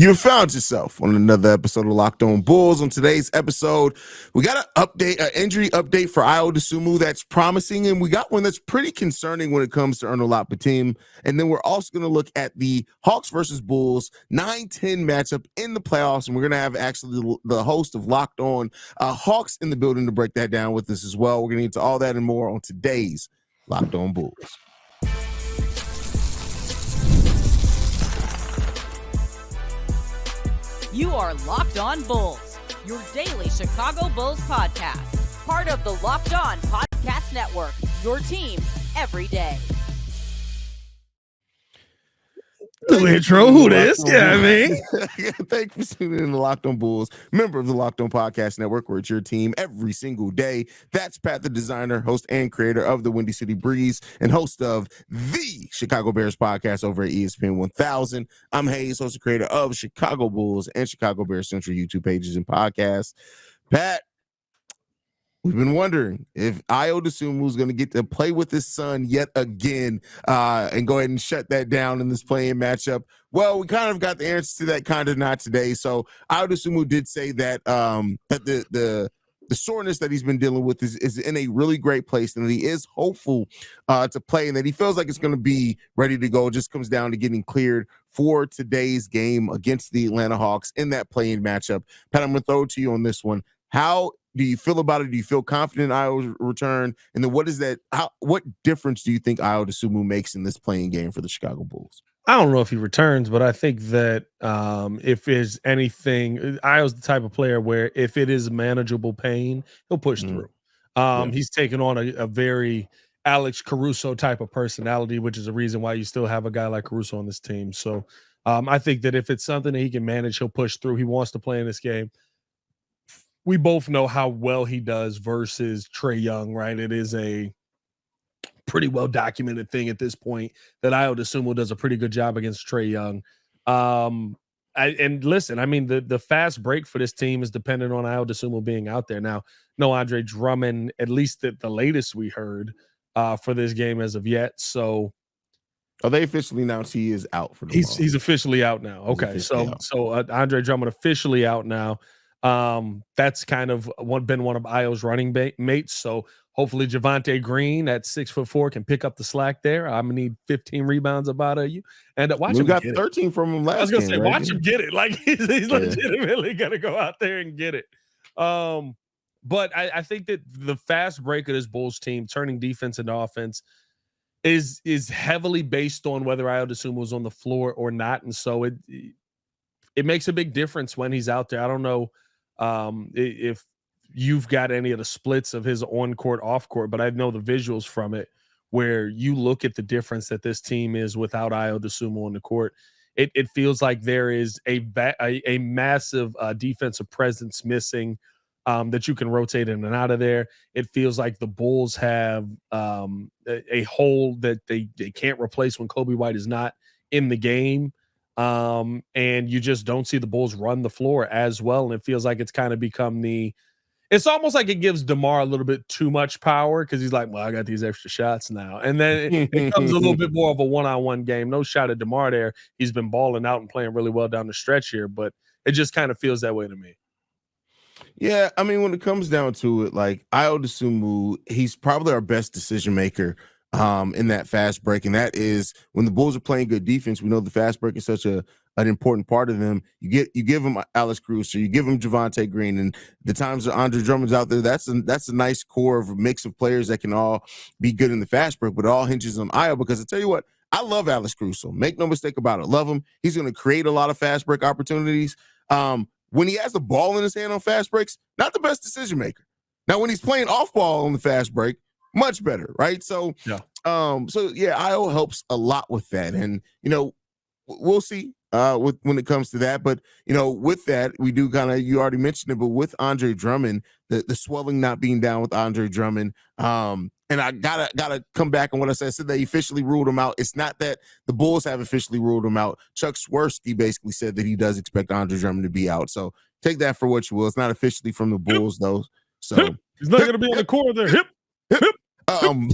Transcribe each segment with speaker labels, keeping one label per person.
Speaker 1: You have found yourself on another episode of Locked On Bulls. On today's episode, we got an injury update for Ayo Dosunmu that's promising, and we got one that's pretty concerning when it comes to Onuralp Bitim. And then we're also going to look at the Hawks versus Bulls 9-10 matchup in the playoffs, and we're going to have actually the host of Locked On Hawks in the building to break that down with us as well. We're going to get into all that and more on today's Locked On Bulls.
Speaker 2: You are Locked On Bulls, your daily Chicago Bulls podcast. Part of the Locked On Podcast Network, your team every day.
Speaker 3: New intro, who this? Yeah, I mean.
Speaker 1: Thank you for tuning in to Locked On Bulls, member of the Locked On Podcast Network, where it's your team every single day. That's Pat the Designer, host and creator of the Windy City Breeze, and host of the Chicago Bears podcast over at ESPN 1000. I'm Haize, host and creator of Chicago Bulls and Chicago Bears Central YouTube pages and podcasts. Pat, we've been wondering if Ayo Dosunmu is going to get to play with his son yet again and go ahead and shut that down in this playing matchup. Well, we kind of got the answer to that, kind of not today. So Ayo Dosunmu did say that that the soreness that he's been dealing with is in a really great place, and that he is hopeful to play, and that he feels like it's going to be ready to go. It just comes down to getting cleared for today's game against the Atlanta Hawks in that playing matchup. Pat, I'm going to throw it to you on this one. How do you feel about it? Do you feel confident in Ayo's return? And then what difference do you think Ayo Dosunmu makes in this playing game for the Chicago Bulls?
Speaker 3: I don't know if he returns, but I think that if there's anything, Ayo's the type of player where if it is manageable pain, he'll push through. He's taken on a very Alex Caruso type of personality, which is a reason why you still have a guy like Caruso on this team. So I think that if it's something that he can manage, he'll push through. He wants to play in this game. We both know how well he does versus Trae Young, right? It is a pretty well documented thing at this point that Ayo Dosunmu does a pretty good job against Trae Young. And listen, I mean, the fast break for this team is dependent on Ayo Dosunmu being out there. Now, no Andre Drummond, at least at the latest we heard for this game as of yet. So
Speaker 1: are they officially announced he is out for the
Speaker 3: moment? He's officially out now. Okay, so Andre Drummond officially out now. That's kind of been one of Ayo's running mates. So hopefully Javonte Green at 6'4" can pick up the slack there. I'm gonna need 15 rebounds out of you. And watch him.
Speaker 1: Got 13 from him last game. I was gonna
Speaker 3: say, right? Watch him get it. Like he's legitimately gonna go out there and get it. But I think that the fast break of this Bulls team, turning defense into offense, is heavily based on whether Ayo Dosunmu is on the floor or not. And so it makes a big difference when he's out there. I don't know if you've got any of the splits of his on-court, off-court, but I know the visuals from it where you look at the difference that this team is without Ayo Dosunmu on the court. It feels like there is a massive defensive presence missing that you can rotate in and out of there. It feels like the Bulls have a hole that they can't replace when Kobe White is not in the game. And you just don't see the Bulls run the floor as well. And it feels like it's kind of become it's almost like it gives DeMar a little bit too much power because he's like, well, I got these extra shots now. And then it becomes a little bit more of a one-on-one game. No shot at DeMar there. He's been balling out and playing really well down the stretch here, but it just kind of feels that way to me.
Speaker 1: Yeah, I mean, when it comes down to it, like Ayo Dosunmu, he's probably our best decision maker in that fast break, and that is when the Bulls are playing good defense. We know the fast break is such an important part of them. You give them Alex Caruso, you give them Javonte Green, and the times that Andre Drummond's out there, that's a nice core of a mix of players that can all be good in the fast break, but it all hinges on Ayo, because I tell you what, I love Alex Caruso. Make no mistake about it. Love him. He's going to create a lot of fast break opportunities. When he has the ball in his hand on fast breaks, not the best decision maker. Now, when he's playing off ball on the fast break, much better, right? So, Ayo helps a lot with that, and we'll see when it comes to that. But with that, we do kind of, you already mentioned it, but with Andre Drummond, the swelling not being down with Andre Drummond, and I gotta come back on what I said. I said they officially ruled him out. It's not that the Bulls have officially ruled him out. Chuck Swirsky basically said that he does expect Andre Drummond to be out. So take that for what you will. It's not officially from the Bulls though. So
Speaker 3: he's not going to be on the court there. Hip.
Speaker 1: Um,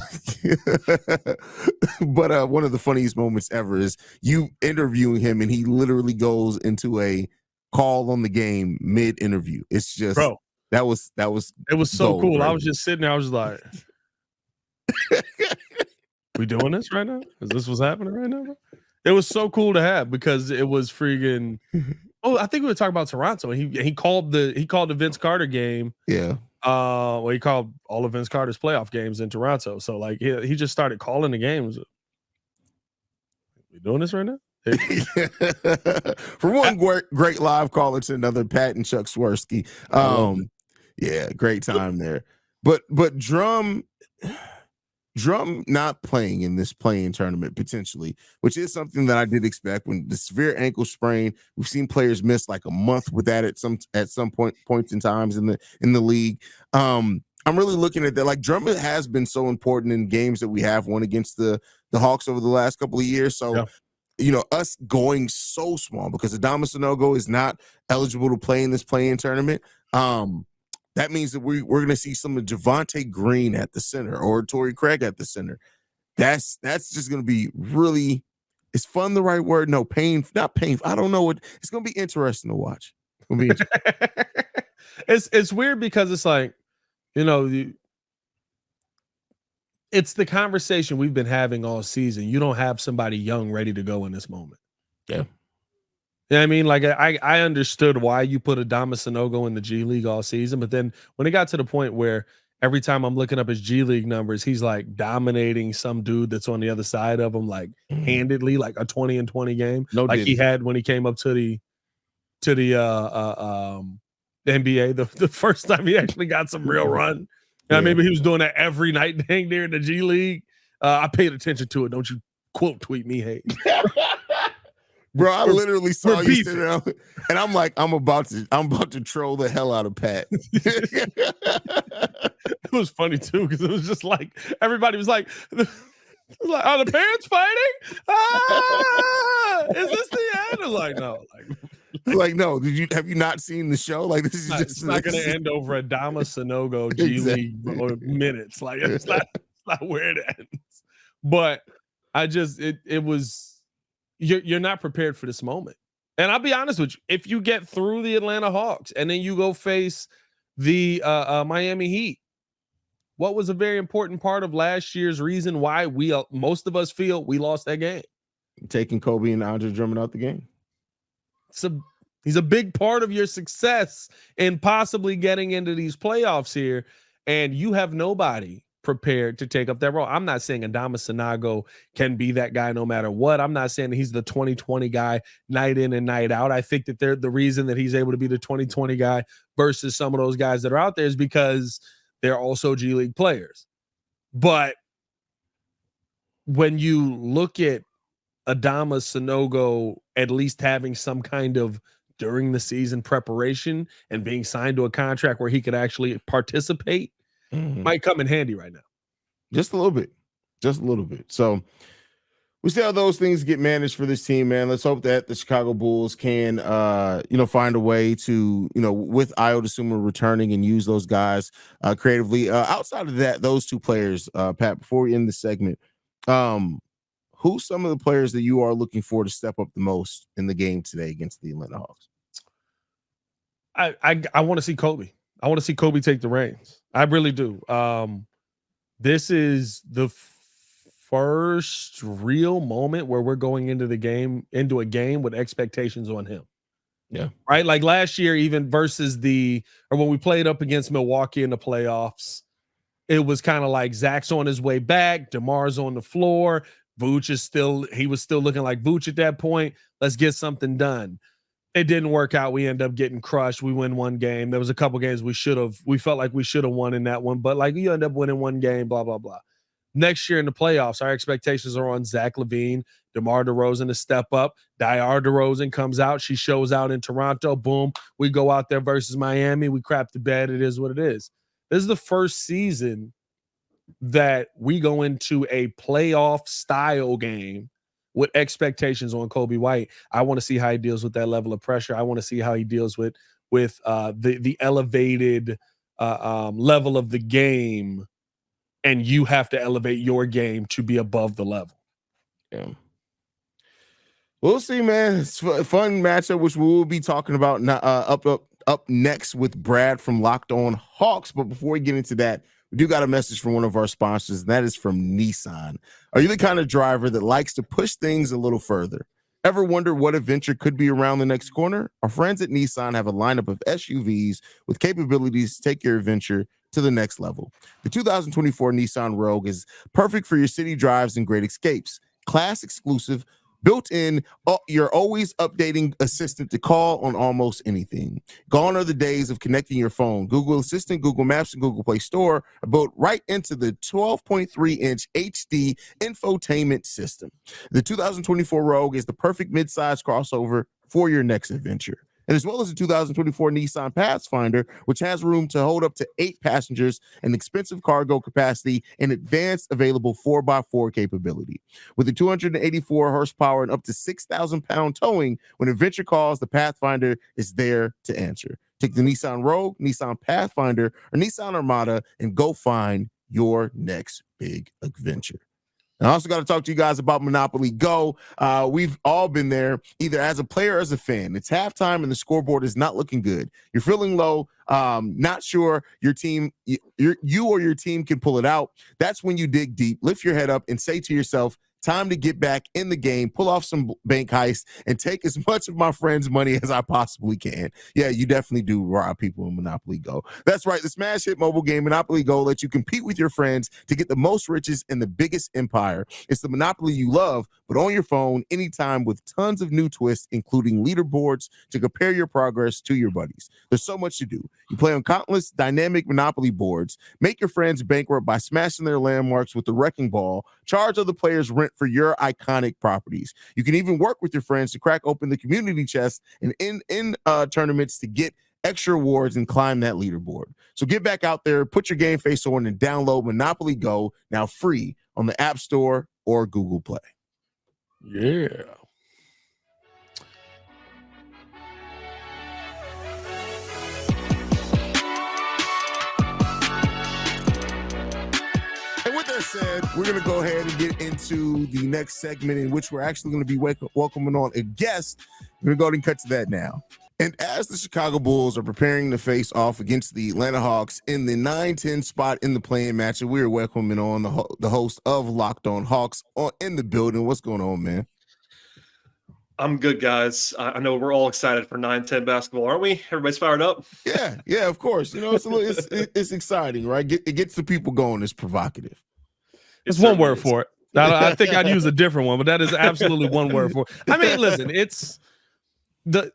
Speaker 1: but one of the funniest moments ever is you interviewing him, and he literally goes into a call on the game mid-interview. It's just,
Speaker 3: Bro,
Speaker 1: that was
Speaker 3: it was so
Speaker 1: gold,
Speaker 3: cool.
Speaker 1: right?
Speaker 3: I was just sitting there. I was like, we doing this right now? Is this what's happening right now, bro? It was so cool to have because it was freaking. Oh, I think we were talking about Toronto. He called the Vince Carter game.
Speaker 1: Yeah.
Speaker 3: Well, he called all of Vince Carter's playoff games in Toronto. So like he just started calling the games. We doing this right now?
Speaker 1: From one great live caller to another, Pat and Chuck Swirsky. Yeah, great time there. But Drum not playing in this playing tournament potentially, which is something that I did expect. When the severe ankle sprain, we've seen players miss like a month with that at some points in times in the league. I'm really looking at that. Like, Drummond has been so important in games that we have won against the Hawks over the last couple of years. So,
Speaker 3: yeah.
Speaker 1: You know, us going so small because Adama Sanogo is not eligible to play in this playing tournament. That means that we're going to see some of Javonte Green at the center or Torrey Craig at the center. That's just going to be really, is fun the right word? No, not painful. I don't know what, it's going to be interesting to watch.
Speaker 3: It's weird because it's like, you know, it's the conversation we've been having all season. You don't have somebody young ready to go in this moment.
Speaker 1: Yeah.
Speaker 3: You know what I mean? Like, I understood why you put Adama Sanogo in the G League all season, but then when it got to the point where every time I'm looking up his G League numbers, he's like dominating some dude that's on the other side of him, like handedly, like a 20-20 game, he had when he came up to the NBA the first time he actually got some real run. Yeah. Maybe he was doing that every night dang near the G League. I paid attention to it. Don't you quote tweet me, hey.
Speaker 1: Bro, I literally saw you sitting there, and I'm like, I'm about to troll the hell out of Pat.
Speaker 3: It was funny too, because it was just like everybody was like, are the parents fighting? Is this the end? I was like, no,
Speaker 1: like no. Have you not seen the show? Like, this is just,
Speaker 3: it's not going to end over Adama Sanogo G League minutes. Like, it's not where it ends. But I just it was. You're not prepared for this moment. And I'll be honest with you, if you get through the Atlanta Hawks and then you go face the Miami Heat, what was a very important part of last year's reason why most of us feel we lost that game?
Speaker 1: Taking Kobe and Andre Drummond out the game.
Speaker 3: He's a big part of your success in possibly getting into these playoffs here, and you have nobody prepared to take up that role. I'm not saying Adama Sanogo can be that guy no matter what. I'm not saying that he's the 2020 guy night in and night out. I think that the reason that he's able to be the 2020 guy versus some of those guys that are out there is because they're also G League players. But when you look at Adama Sanogo at least having some kind of during the season preparation and being signed to a contract where he could actually participate, might come in handy right now.
Speaker 1: Just a little bit. So we see how those things get managed for this team, man. Let's hope that the Chicago Bulls can, find a way to, with Ayo Dosunmu returning and use those guys creatively. Outside of that, those two players, Pat, before we end the segment, who's some of the players that you are looking for to step up the most in the game today against the Atlanta Hawks?
Speaker 3: I want to see Kobe. I want to see Kobe take the reins. I really do. This is the first real moment where we're going into a game with expectations on him.
Speaker 1: Yeah.
Speaker 3: Right. Like last year, even versus when we played up against Milwaukee in the playoffs, it was kind of like Zach's on his way back. DeMar's on the floor. He was still looking like Vooch at that point. Let's get something done. It didn't work out. We end up getting crushed. We win one game. There was a couple games we felt like we should have won in that one, but like you end up winning one game, blah, blah, blah. Next year in the playoffs, our expectations are on Zach LaVine, DeMar DeRozan to step up. Diar DeRozan comes out. She shows out in Toronto. Boom. We go out there versus Miami. We crap the bed. It is what it is. This is the first season that we go into a playoff style game with expectations on Kobe White. I want to see how he deals with that level of pressure. I want to see how he deals with the elevated level of the game and you have to elevate your game to be above the level.
Speaker 1: Yeah. We'll see, man. It's a fun matchup, which we will be talking about up next with Brad from Locked On Hawks. But before we get into that, we do got a message from one of our sponsors, and that is from Nissan. Are you the kind of driver that likes to push things a little further? Ever wonder what adventure could be around the next corner? Our friends at Nissan have a lineup of SUVs with capabilities to take your adventure to the next level. The 2024 Nissan Rogue is perfect for your city drives and great escapes. Class exclusive, built in, your always updating assistant to call on almost anything. Gone are the days of connecting your phone. Google Assistant, Google Maps, and Google Play Store are built right into the 12.3-inch HD infotainment system. The 2024 Rogue is the perfect midsize crossover for your next adventure. And as well as the 2024 Nissan Pathfinder, which has room to hold up to 8 passengers and expensive cargo capacity and advanced available 4x4 capability. With the 284 horsepower and up to 6,000-pound towing, when adventure calls, the Pathfinder is there to answer. Take the Nissan Rogue, Nissan Pathfinder, or Nissan Armada and go find your next big adventure. And I also got to talk to you guys about Monopoly Go. We've all been there, either as a player or as a fan. It's halftime and the scoreboard is not looking good. You're feeling low, not sure your team, you or your team can pull it out. That's when you dig deep, lift your head up, and say to yourself, time to get back in the game, pull off some bank heist, and take as much of my friends' money as I possibly can. Yeah, you definitely do rob people in Monopoly Go. That's right. The smash hit mobile game Monopoly Go lets you compete with your friends to get the most riches and the biggest empire. It's the Monopoly you love, but on your phone anytime with tons of new twists, including leaderboards to compare your progress to your buddies. There's so much to do. You play on countless dynamic Monopoly boards, make your friends bankrupt by smashing their landmarks with the wrecking ball, charge other players rent for your iconic properties. You can even work with your friends to crack open the community chest and in tournaments to get extra awards and climb that leaderboard. So get back out there, put your game face on, and download Monopoly Go, now free on the App Store or Google Play.
Speaker 3: Yeah.
Speaker 1: And with that said, we're going to go ahead and get into the next segment in which we're actually going to be welcoming on a guest. We're going to go ahead and cut to that now. And as the Chicago Bulls are preparing to face off against the Atlanta Hawks in the 9-10 spot in the play-in match, we are welcoming on the host of Locked On Hawks in the building. What's going on, man?
Speaker 4: I'm good, guys. I know we're all excited for 9-10 basketball, aren't we? Everybody's fired up.
Speaker 1: Yeah, of course. You know, it's exciting, right? It gets the people going. It's provocative.
Speaker 3: It's one word for it. I think I'd use a different one, but that is absolutely one word for it. I mean, listen,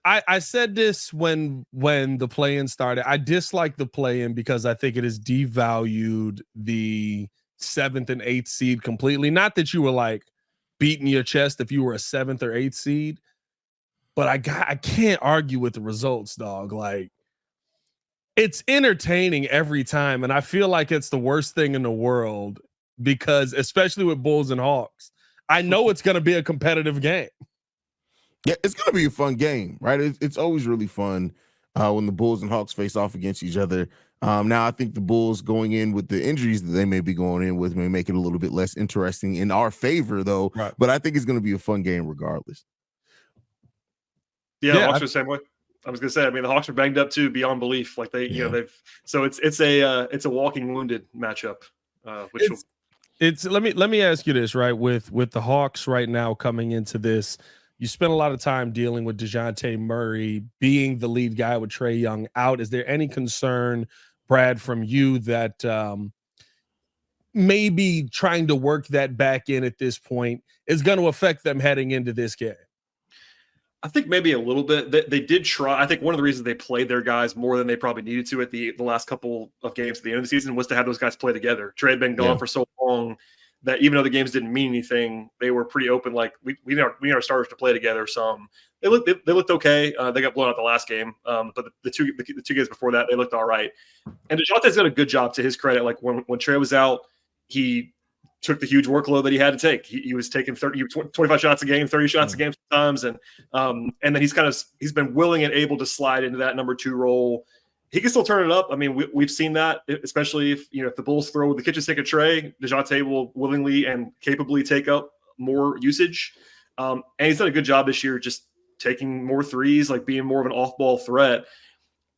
Speaker 3: I said this when the play-in started. I dislike the play-in because I think it has devalued the 7th and 8th seed completely. Not that you were like beating your chest if you were a 7th or 8th seed, but I can't argue with the results, dog. Like, it's entertaining every time, and I feel like it's the worst thing in the world because, especially with Bulls and Hawks, I know it's going to be a competitive game.
Speaker 1: Yeah, it's going to be a fun game, right? It's always really fun when the Bulls and Hawks face off against each other. Now, I think the Bulls going in with the injuries that they may be going in with may make it a little bit less interesting in our favor, though. Right. But I think it's going to be a fun game regardless.
Speaker 4: Yeah, the Hawks are the same way. I was going to say, I mean, the Hawks are banged up too beyond belief. Like so it's a walking wounded matchup.
Speaker 3: Let me ask you this, right? With the Hawks right now coming into this, you spent a lot of time dealing with DeJounte Murray being the lead guy with Trae Young out. Is there any concern, Brad, from you that maybe trying to work that back in at this point is going to affect them heading into this game?
Speaker 4: I think maybe a little bit. They did try. I think one of the reasons they played their guys more than they probably needed to at the last couple of games at the end of the season was to have those guys play together. Trae had been gone for so long that even though the games didn't mean anything, they were pretty open. Like we need our starters to play together. Some they looked okay. They got blown out the last game, but the two games before that they looked all right. And DeJounte's done a good job to his credit. Like when Trae was out, he took the huge workload that he had to take. He was taking 25 shots a game, 30 shots a game sometimes, and then he's been willing and able to slide into that number 2 role. he can still turn it up. I mean, we've seen that, especially if the Bulls throw the kitchen sink at Trey, DeJounte will willingly and capably take up more usage. And he's done a good job this year, just taking more threes, like being more of an off-ball threat.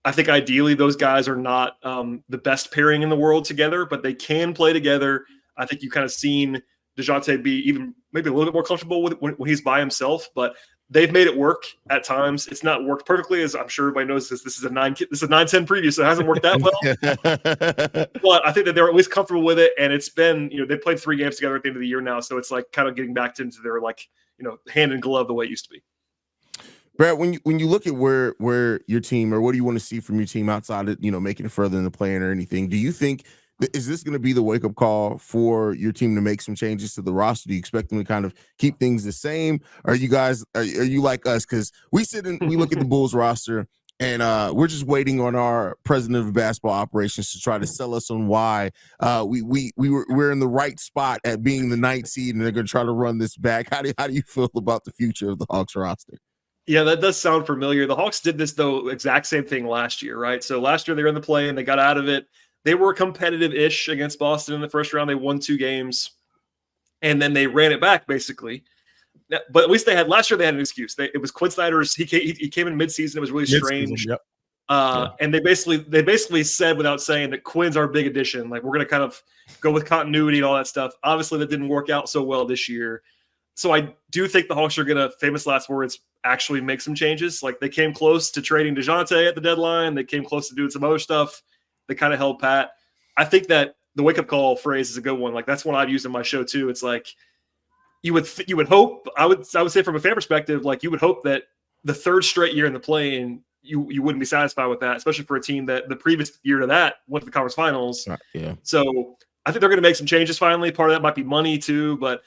Speaker 4: I think ideally those guys are not the best pairing in the world together, but they can play together. I think you kind of seen DeJounte be even maybe a little bit more comfortable with when he's by himself, but they've made it work at times. It's not worked perfectly, as I'm sure everybody knows. This is a 9-10 preview, so it hasn't worked that well. But I think that they're at least comfortable with it, and it's been they played 3 games together at the end of the year now, so it's like kind of getting back into their hand in glove the way it used to be.
Speaker 1: Brad, when you look at where your team, or what do you want to see from your team outside of making it further in the play-in or anything, do you think is this going to be the wake-up call for your team to make some changes to the roster? Do you expect them to kind of keep things the same? Are you guys are you like us? Because we look at the Bulls roster and we're just waiting on our president of basketball operations to try to sell us on why we're in the right spot at being the 9th seed, and they're going to try to run this back. How do you feel about the future of the Hawks roster?
Speaker 4: Yeah, that does sound familiar. The Hawks did this, though, exact same thing last year, right? So last year they were in the play and they got out of it. They were competitive-ish against Boston in the first round. They won 2 games, and then they ran it back, basically. But at least last year they had an excuse. It was Quinn Snyder's. He came in midseason. It was really strange.
Speaker 3: Yep.
Speaker 4: And they basically said, without saying, that Quinn's our big addition. Like, we're going to kind of go with continuity and all that stuff. Obviously, that didn't work out so well this year. So I do think the Hawks are going to, famous last words, actually make some changes. Like, they came close to trading DeJounte at the deadline. They came close to doing some other stuff. They kind of held pat. I think that the wake-up call phrase is a good one. Like, that's one I've used in my show too. It's like you would hope, I would say from a fan perspective, like you would hope that the 3rd straight year in the play-in, you wouldn't be satisfied with that, especially for a team that the previous year to that went to the conference finals.
Speaker 1: Right, yeah.
Speaker 4: So I think they're going to make some changes finally. Part of that might be money too, but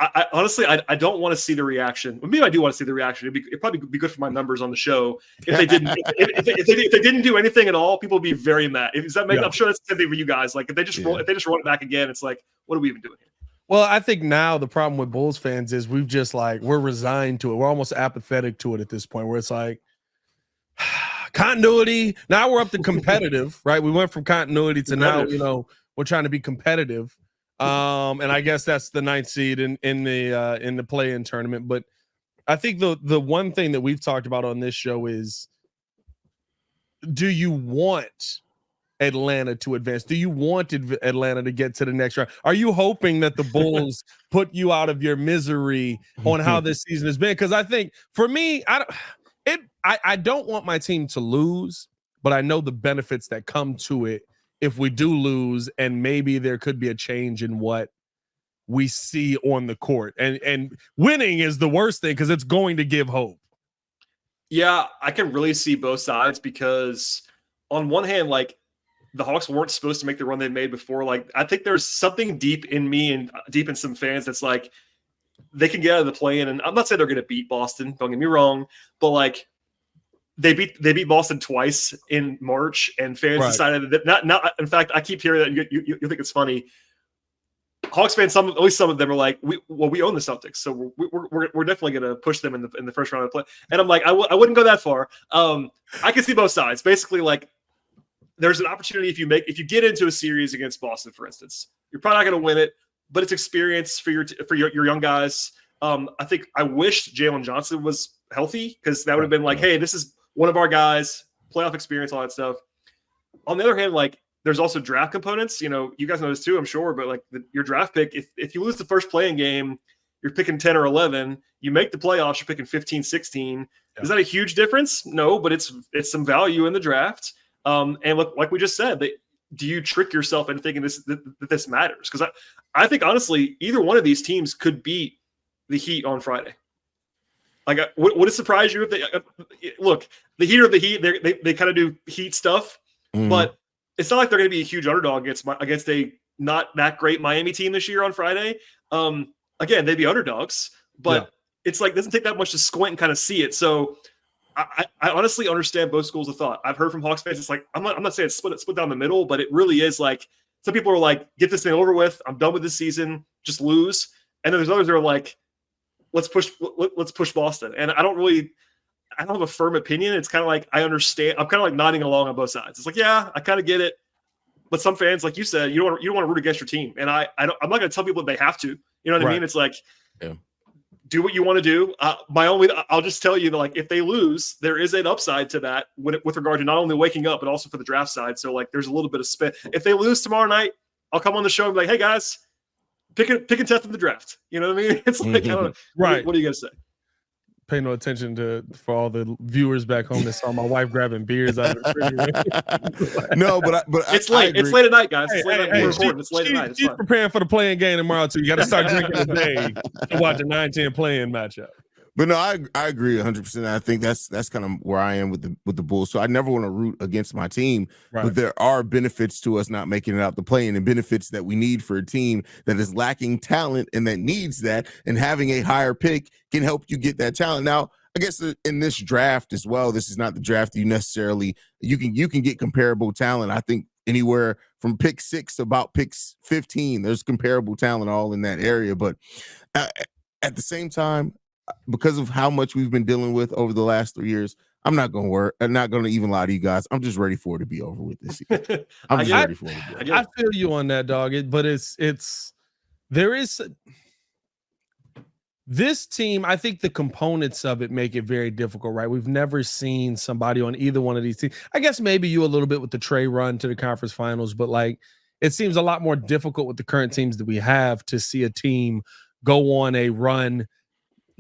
Speaker 4: I honestly, I don't want to see the reaction. Maybe I do want to see the reaction. It'd probably be good for my numbers on the show if they didn't. if they didn't do anything at all, people would be very mad. Does that make? Yeah. I'm sure that's the same thing for you guys. Like if they just run it back again, it's like, what are we even doing here?
Speaker 3: Well, I think now the problem with Bulls fans is we've just we're resigned to it. We're almost apathetic to it at this point, where it's like continuity. Now we're up to competitive, right? We went from continuity to now, we're trying to be competitive. And I guess that's the 9th seed in the play-in tournament. But I think the one thing that we've talked about on this show is, do you want Atlanta to advance? Do you want Atlanta to get to the next round? Are you hoping that the Bulls put you out of your misery on how this season has been? Because I think for me, I don't want my team to lose, but I know the benefits that come to it if we do lose, and maybe there could be a change in what we see on the court. And winning is the worst thing because it's going to give hope.
Speaker 4: Yeah, I can really see both sides because on one hand, like the Hawks weren't supposed to make the run they made before. Like I think there's something deep in me and deep in some fans that's like they can get out of the play-in. And I'm not saying they're going to beat Boston, don't get me wrong, but like they beat Boston twice in March, and fans decided that not. In fact, I keep hearing that you think it's funny. Hawks fans, at least some of them are like, we own the Celtics, so we're definitely going to push them in the first round of play. And I'm like, I wouldn't go that far. I can see both sides. Basically, like there's an opportunity if you get into a series against Boston, for instance, you're probably not going to win it, but it's experience for your young guys. I wish Jalen Johnson was healthy because that would have been like, hey, this is one of our guys, playoff experience, all that stuff. On the other hand, like there's also draft components. You guys know this too, I'm sure, but like your draft pick, if you lose the first playing game, you're picking 10 or 11. You make the playoffs, you're picking 15, 16. Yeah. Is that a huge difference? No, but it's some value in the draft. And look, like we just said, do you trick yourself into thinking that this matters? Because I think honestly, either one of these teams could beat the Heat on Friday. Like, would it surprise you if they look? The Heat are the Heat. They kind of do Heat stuff, but it's not like they're going to be a huge underdog against a not that great Miami team this year on Friday. Again, they'd be underdogs, but it's like it doesn't take that much to squint and kind of see it. So I honestly understand both schools of thought. I've heard from Hawks fans. It's like I'm not saying it's split down the middle, but it really is like some people are like, get this thing over with. I'm done with this season. Just lose. And then there's others that are like, let's push Boston. And I don't really I don't have a firm opinion. It's kind of like I understand. I'm kind of like nodding along on both sides. It's like, yeah, I kind of get it. But some fans, like you said, you don't want to root against your team, and I'm not going to tell people they have to. You know what I mean? It's like, do what you want to do. I'll just tell you that, like, if they lose, there is an upside to that with regard to not only waking up but also for the draft side. So like, there's a little bit of spin. If they lose tomorrow night, I'll come on the show and be like, hey guys, pick and 10th in the draft. You know what I mean? It's like, I don't know.
Speaker 3: Right.
Speaker 4: What are you gonna say?
Speaker 3: Pay no attention for all the viewers back home that saw my wife grabbing beers out of the refrigerator.
Speaker 1: No, but
Speaker 4: it's late. It's late at night, guys. It's late at night.
Speaker 3: She's preparing for the playing game tomorrow too. You got to start drinking today to watch a 9-10 playing matchup.
Speaker 1: But no, I agree 100%. I think that's kind of where I am with the Bulls. So I never want to root against my team, but there are benefits to us not making it out the play-in, and benefits that we need for a team that is lacking talent and that needs that. And having a higher pick can help you get that talent. Now, I guess in this draft as well, this is not the draft you necessarily you can get comparable talent. I think anywhere from pick 6 to about pick 15, there's comparable talent all in that area. But at the same time, because of how much we've been dealing with over the last 3 years, I'm not going to work. I'm not going to even lie to you guys. I'm just ready for it to be over with this year. I'm just ready for it to be over.
Speaker 3: I feel you on that, dog. There is this team. I think the components of it make it very difficult, right? We've never seen somebody on either one of these teams. I guess maybe you a little bit with the Trey run to the conference finals, but like, it seems a lot more difficult with the current teams that we have to see a team go on a run.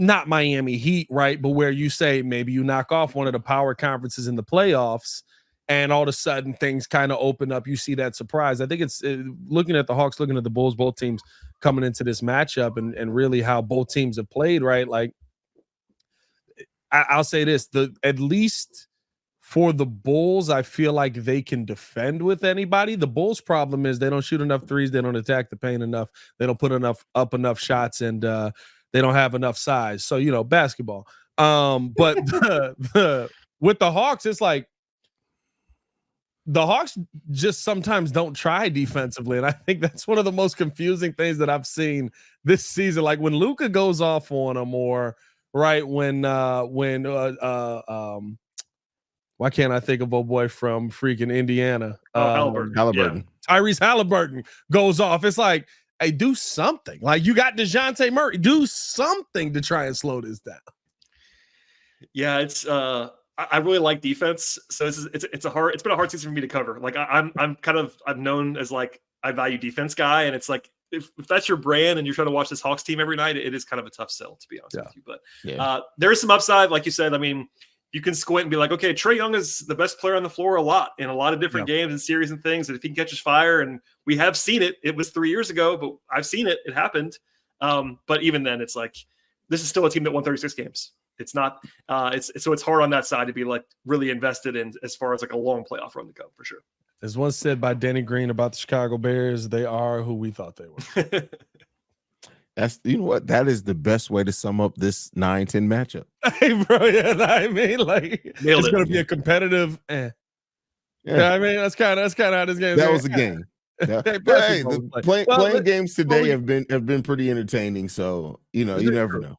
Speaker 3: Not Miami Heat, right? But where you say maybe you knock off one of the power conferences in the playoffs and all of a sudden things kind of open up. You see that surprise. I think it's looking at the Hawks, looking at the Bulls, both teams coming into this matchup and really how both teams have played, right? Like, I'll say this, at least for the Bulls, I feel like they can defend with anybody. The Bulls' problem is they don't shoot enough threes. They don't attack the paint enough. They don't put enough shots, and they don't have enough size. So, basketball. But with the Hawks, it's like the Hawks just sometimes don't try defensively. And I think that's one of the most confusing things that I've seen this season. Like when Luka goes off on them, or right when why can't I think of a boy from freaking Indiana?
Speaker 1: Halliburton.
Speaker 3: Yeah. Tyrese Halliburton goes off. It's like, hey, do something. Like, you got DeJounte Murray. Do something to try and slow this down.
Speaker 4: Yeah, it's I really like defense. So it's been a hard season for me to cover. Like I'm known as like I value defense guy, and it's like if that's your brand and you're trying to watch this Hawks team every night, it is kind of a tough sell, to be honest with you. But there is some upside, like you said. I mean, you can squint and be like, okay, Trae Young is the best player on the floor in a lot of different games and series and things. And if he can catch his fire, and we have seen it, it was 3 years ago, but I've seen it. It happened. But even then, it's like, this is still a team that won 36 games. It's not, so it's hard on that side to be like really invested in as far as like a long playoff run to go, for sure.
Speaker 3: As once said by Danny Green about the Chicago Bears, they are who we thought they were.
Speaker 1: You know what? That is the best way to sum up this 9-10 matchup.
Speaker 3: Hey, bro, I mean, like, it's going to be a competitive. Yeah, I mean, that's kind of how this game.
Speaker 1: That was a game. Yeah. Playing games today have been pretty entertaining. So you never know.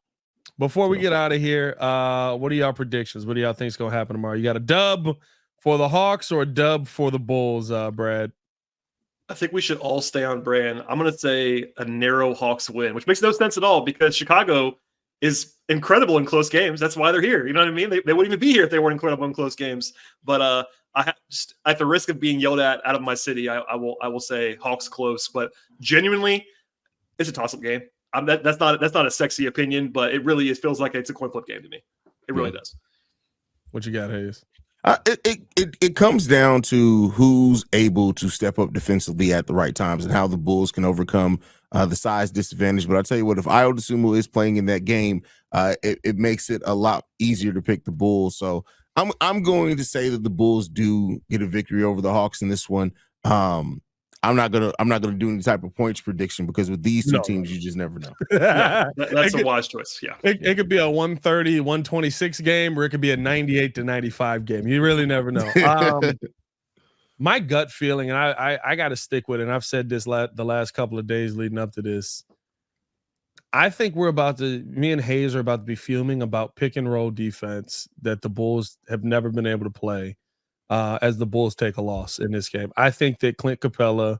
Speaker 3: Before we get out of here, what are y'all predictions? What do y'all think is going to happen tomorrow? You got a dub for the Hawks or a dub for the Bulls, Brad?
Speaker 4: I think we should all stay on brand. I'm going to say a narrow Hawks win, which makes no sense at all because Chicago is incredible in close games. That's why they're here. You know what I mean? They wouldn't even be here if they weren't incredible in close games. But at the risk of being yelled at out of my city, I will say Hawks close. But genuinely, it's a toss-up game. That's not a sexy opinion, but it really feels like it's a coin flip game to me. It really does.
Speaker 3: What you got, Haize?
Speaker 1: It comes down to who's able to step up defensively at the right times and how the Bulls can overcome the size disadvantage. But I'll tell you what, if Ayo Dosunmu is playing in that game, it makes it a lot easier to pick the Bulls. So I'm going to say that the Bulls do get a victory over the Hawks in this one. I'm not gonna do any type of points prediction because with these two teams, you just never know.
Speaker 4: That's a wise choice. Yeah,
Speaker 3: it could be a 130, 126 game, or it could be a 98 to 95 game. You really never know. My gut feeling, and I got to stick with it, and I've said this the last couple of days leading up to this. I think me and Haize are about to be fuming about pick and roll defense that the Bulls have never been able to play as the Bulls take a loss in this game. I think that Clint Capella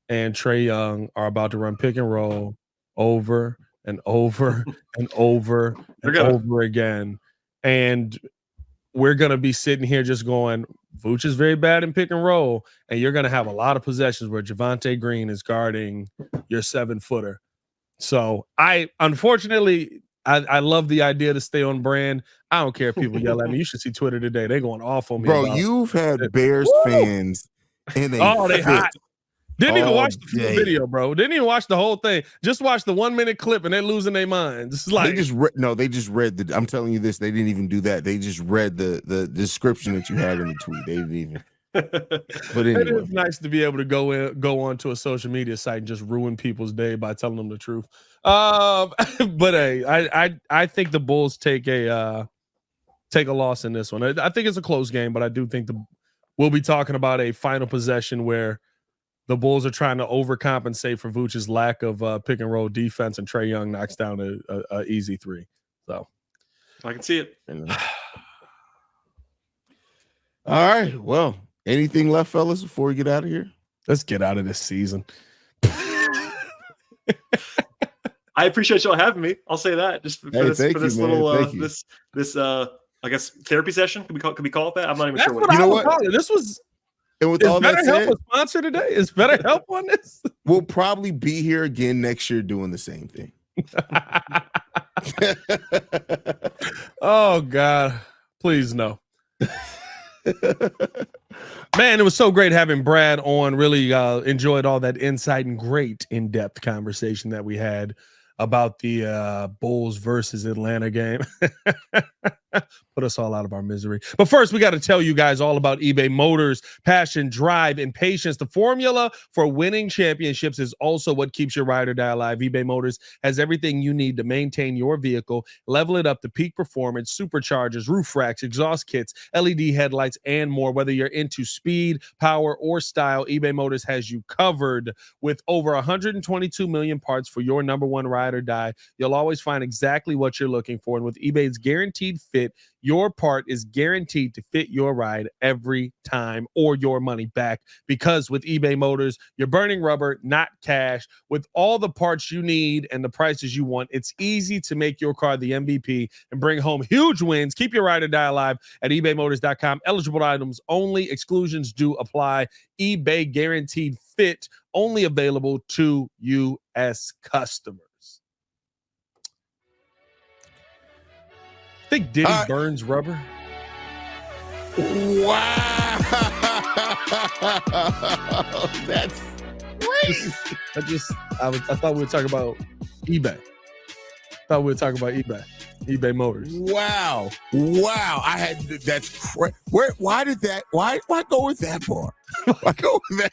Speaker 3: and Trae Young are about to run pick and roll over and over and over and over again. And we're going to be sitting here just going, Vooch is very bad in pick and roll, and you're going to have a lot of possessions where Javonte Green is guarding your 7-footer. So unfortunately, I love the idea to stay on brand. I don't care if people yell at me. You should see Twitter today. They're going off on me.
Speaker 1: Bro, you've had Bears fans in a
Speaker 3: they hot. Didn't even watch the full
Speaker 1: day.
Speaker 3: Video, bro. Didn't even watch the whole thing. Just watch the 1-minute clip, and they're losing their minds. It's like
Speaker 1: they just read the. I'm telling you this. They didn't even do that. They just read the description that you had in the tweet. They didn't even. But anyway.
Speaker 3: It is nice to be able to go onto a social media site and just ruin people's day by telling them the truth. But hey, I think the Bulls take a loss in this one. I think it's a close game, but I do think we'll be talking about a final possession where the Bulls are trying to overcompensate for Vooch's lack of pick and roll defense, and Trae Young knocks down a easy 3. So
Speaker 4: I can see it.
Speaker 1: All right. Well, anything left, fellas, before we get out of here?
Speaker 3: Let's get out of this season.
Speaker 4: I appreciate y'all having me. I'll say that just for this little I guess therapy session. Can we call it that? I'm not even sure what.
Speaker 1: You know what?
Speaker 3: This was.
Speaker 1: And with all that said,
Speaker 3: a sponsor today? Is BetterHelp on this?
Speaker 1: We'll probably be here again next year doing the same thing.
Speaker 3: Oh God, please no. Man, it was so great having Brad on. Really enjoyed all that insight and great in-depth conversation that we had about the Bulls versus Atlanta game. Put us all out of our misery. But first, we got to tell you guys all about eBay Motors. Passion, drive, and patience. The formula for winning championships is also what keeps your ride or die alive. eBay Motors has everything you need to maintain your vehicle, level it up to peak performance, superchargers, roof racks, exhaust kits, LED headlights, and more. Whether you're into speed, power, or style, eBay Motors has you covered. With over 122 million parts for your number one ride or die, you'll always find exactly what you're looking for. And with eBay's guaranteed fit, your part is guaranteed to fit your ride every time, or your money back. Because with eBay Motors, you're burning rubber, not cash. With all the parts you need and the prices you want, it's easy to make your car the MVP and bring home huge wins. Keep your ride or die alive at ebaymotors.com. Eligible items only. Exclusions do apply. eBay guaranteed fit, only available to U.S. customers. Think Diddy burns rubber?
Speaker 1: Wow. That's crazy.
Speaker 3: I thought we were talking about eBay. eBay Motors.
Speaker 1: Wow. That's crazy. Why go with that bar? Why go with that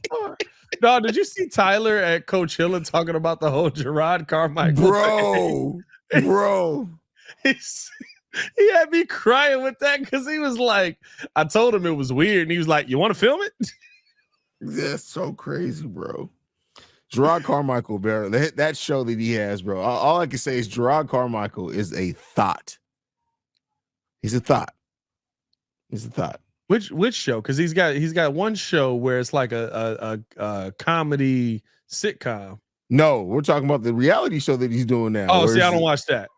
Speaker 1: bar?
Speaker 3: No, did you see Tyler at Coachella talking about the whole Gerard Carmichael?
Speaker 1: Bro.
Speaker 3: He had me crying with that because he was like, I told him it was weird, and he was like, you want to film it?
Speaker 1: That's so crazy, bro. Gerard Carmichael, bro, that show that he has, bro. All I can say is Gerard Carmichael is a thought. He's a thought.
Speaker 3: Which show? Because he's got one show where it's like a comedy sitcom.
Speaker 1: No, we're talking about the reality show that he's doing now.
Speaker 3: Oh, see, I don't watch that.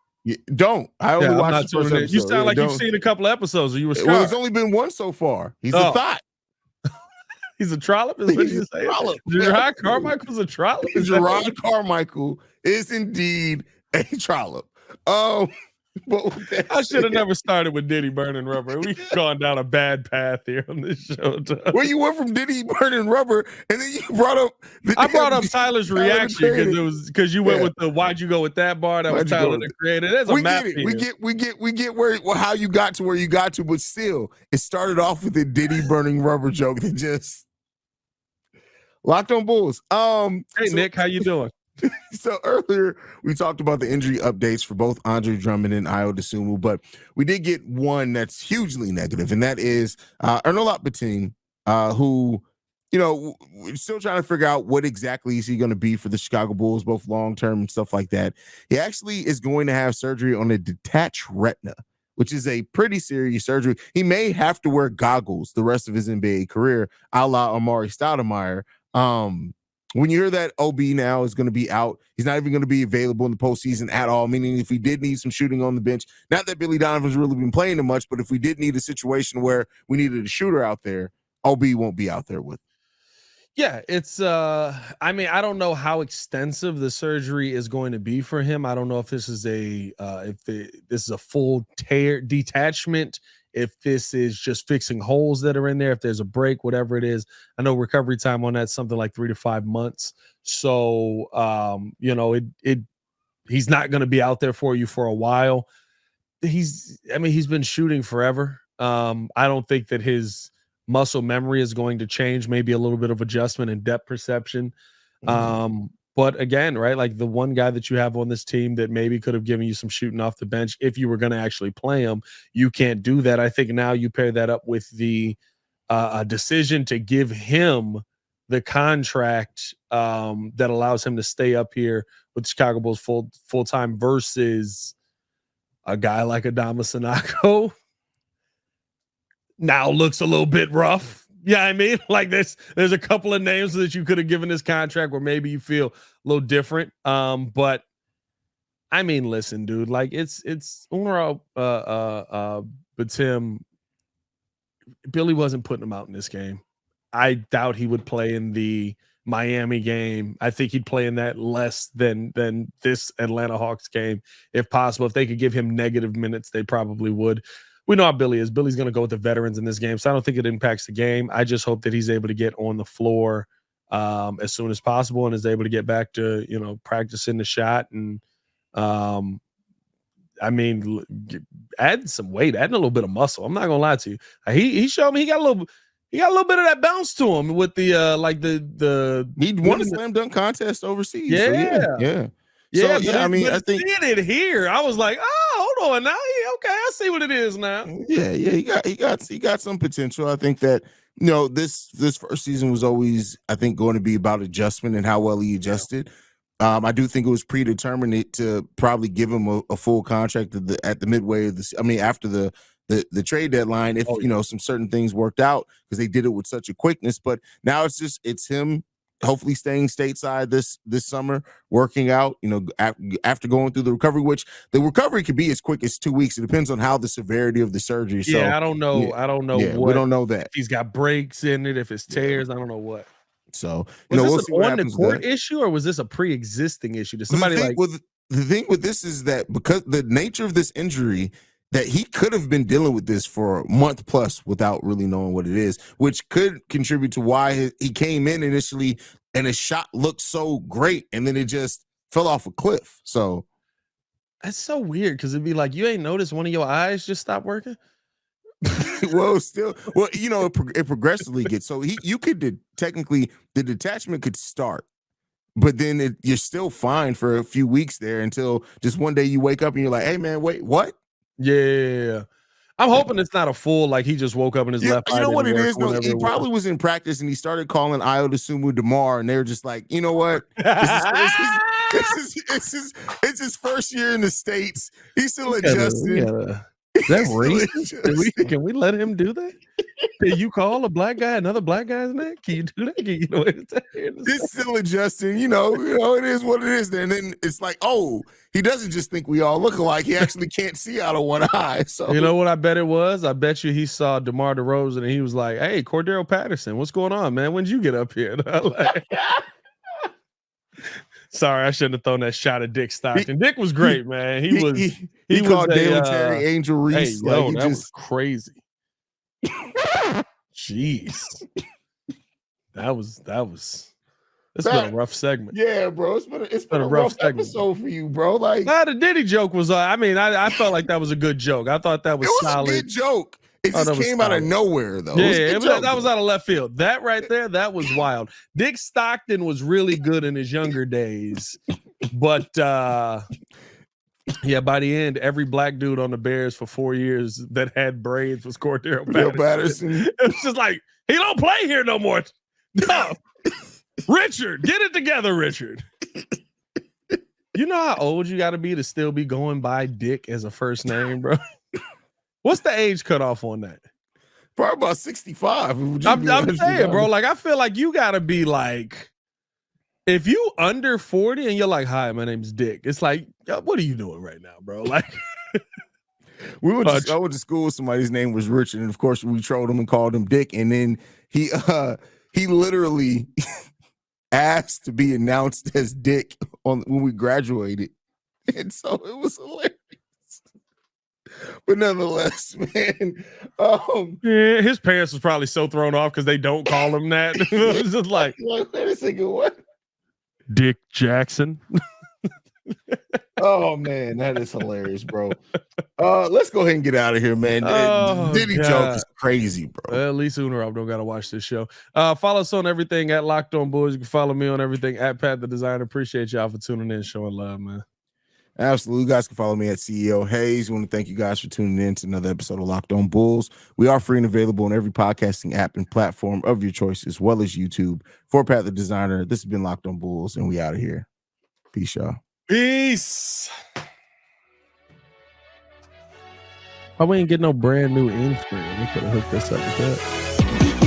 Speaker 1: Don't. I only watch the first episode.
Speaker 3: You sound like you've seen a couple episodes, or you were scarred.
Speaker 1: Well, it's only been one so far. He's a thought.
Speaker 3: He's a trollop, is what you say. Gerard Carmichael's a trollop.
Speaker 1: Gerard Carmichael is indeed a trollop. But
Speaker 3: I should have never started with Diddy burning rubber. We've gone down a bad path here on this show.
Speaker 1: Well, you went from Diddy burning rubber, and then you brought up.
Speaker 3: I brought up Tyler's reaction because you went with the why'd you go with that bar? That was Tyler that created. There's a map here.
Speaker 1: We get how you got to where you got to, but still, it started off with a Diddy burning rubber joke that just locked on Bulls.
Speaker 3: Hey Nick, how you doing?
Speaker 1: So earlier we talked about the injury updates for both Andre Drummond and Ayo Dosunmu, but we did get one that's hugely negative, and that is Onuralp Bitim, who we're still trying to figure out what exactly is he going to be for the Chicago Bulls, both long-term and stuff like that. He actually is going to have surgery on a detached retina, which is a pretty serious surgery. He may have to wear goggles the rest of his NBA career, a la Amari Stoudemire. When you hear that OB now is going to be out, he's not even going to be available in the postseason at all, meaning if we did need some shooting on the bench, not that Billy Donovan's really been playing him much, but if we did need a situation where we needed a shooter out there, OB won't be out there with.
Speaker 3: Yeah, it's I mean, I don't know how extensive the surgery is going to be for him. I don't know if this is this is a full tear detachment, if this is just fixing holes that are in there, if there's a break, whatever it is. I know recovery time on that's something like 3 to 5 months. So he's not going to be out there for you for a while. He's been shooting forever. I don't think that his muscle memory is going to change, maybe a little bit of adjustment and depth perception. But again, right, like the one guy that you have on this team that maybe could have given you some shooting off the bench if you were going to actually play him, you can't do that. I think now you pair that up with the decision to give him the contract that allows him to stay up here with the Chicago Bulls full time versus a guy like Adama Sanako. Now looks a little bit rough. Yeah, I mean, like there's a couple of names that you could have given this contract where maybe you feel a little different. But I mean, listen, dude, like it's Onuralp Bitim. Billy wasn't putting him out in this game. I doubt he would play in the Miami game. I think he'd play in that less than this Atlanta Hawks game, if possible. If they could give him negative minutes, they probably would. We know how Billy is. Billy's going to go with the veterans in this game, so I don't think it impacts the game. I just hope that he's able to get on the floor as soon as possible and is able to get back to, practicing the shot and, add some weight, adding a little bit of muscle. I'm not going to lie to you. He showed me he got a little bit of that bounce to him with the
Speaker 1: he won a slam dunk contest overseas.
Speaker 3: Yeah.
Speaker 1: So yeah.
Speaker 3: Yeah,
Speaker 1: so, I think
Speaker 3: seeing it here, I was like, oh, hold on now. Okay, I see what it is now.
Speaker 1: Yeah, he got some potential. I think that this first season was always, I think, going to be about adjustment and how well he adjusted. Yeah. I do think it was predetermined to probably give him a full contract at the midway of after the trade deadline, if some certain things worked out, because they did it with such a quickness. But now it's him hopefully staying stateside this summer, working out, after going through the recovery, which the recovery could be as quick as 2 weeks. It depends on how the severity of the surgery. So
Speaker 3: I don't know. Yeah, I don't know.
Speaker 1: We don't know that.
Speaker 3: If he's got breaks in it, if it's tears, I don't know what.
Speaker 1: So
Speaker 3: we'll see what happens. Was this an on-the-court issue, or was this a pre-existing issue? Did somebody
Speaker 1: the thing with this is that because the nature of this injury, that he could have been dealing with this for a month plus without really knowing what it is, which could contribute to why he came in initially and his shot looked so great and then it just fell off a cliff. So
Speaker 3: that's so weird, because it'd be like, you ain't noticed one of your eyes just stopped working?
Speaker 1: It progressively gets, so you could technically, the detachment could start, but then you're still fine for a few weeks there until just one day you wake up and you're like, hey man, wait, what?
Speaker 3: Yeah. I'm hoping it's not a full, like he just woke up in his left eye.
Speaker 1: You know what it is? No, he probably was in practice and he started calling Ayo Dosunmu DeMar, and they were just like, you know what? It's his first year in the States. He's still adjusting.
Speaker 3: Is that racist? Can we let him do that? Can you call a black guy another black guy's name? Can you do that?
Speaker 1: He's still adjusting. It is what it is. And then it's like, oh, he doesn't just think we all look alike. He actually can't see out of one eye. So
Speaker 3: you know what I bet it was? I bet you he saw DeMar DeRozan and he was like, hey, Cordero Patterson, what's going on, man? When'd you get up here? Sorry, I shouldn't have thrown that shot at Dick Stockton. Dick was great, man. He
Speaker 1: called Dalen Terry Angel Reese.
Speaker 3: Hey, that was crazy. Jeez. It's been a rough segment.
Speaker 1: Yeah, bro. It's been a rough episode for you, bro. Like,
Speaker 3: the Diddy joke was I felt like that was a good joke. I thought that was solid.
Speaker 1: A good joke. It just came out of nowhere, though.
Speaker 3: Yeah, that was out of left field. That right there, that was wild. Dick Stockton was really good in his younger days, but by the end, every black dude on the Bears for 4 years that had braids was Cordero Patterson.
Speaker 1: Patterson.
Speaker 3: It was just like, he don't play here no more. No. Richard, get it together, Richard. You know how old you got to be to still be going by Dick as a first name, bro? What's the age cutoff on that?
Speaker 1: Probably about 65.
Speaker 3: I'm saying, bro, like, I feel like you got to be like, if you under 40 and you're like, hi, my name's Dick, it's like, what are you doing right now, bro? Like,
Speaker 1: I went to school, somebody's name was Richard, and of course we trolled him and called him Dick, and then he literally asked to be announced as Dick when we graduated, and so it was hilarious. But nonetheless, man,
Speaker 3: yeah, his parents was probably so thrown off because they don't call him that. It's just like,
Speaker 1: wait a second, what?
Speaker 3: Dick Jackson.
Speaker 1: Oh man, that is hilarious, bro. Let's go ahead and get out of here, man. Diddy joke is crazy, bro.
Speaker 3: Well, at least Onuralp don't gotta watch this show. Follow us on everything at Locked On Bulls. You can follow me on everything at Pat the Designer. Appreciate y'all for tuning in, showing love, man.
Speaker 1: Absolutely. You guys can follow me at CEO Haize. We want to thank you guys for tuning in to another episode of Locked On Bulls. We are free and available on every podcasting app and platform of your choice, as well as YouTube. For Pat the Designer, this has been Locked On Bulls, and we out of here. Peace, y'all.
Speaker 3: Peace. Why we ain't get no brand new end screen? We could have hooked this up with that.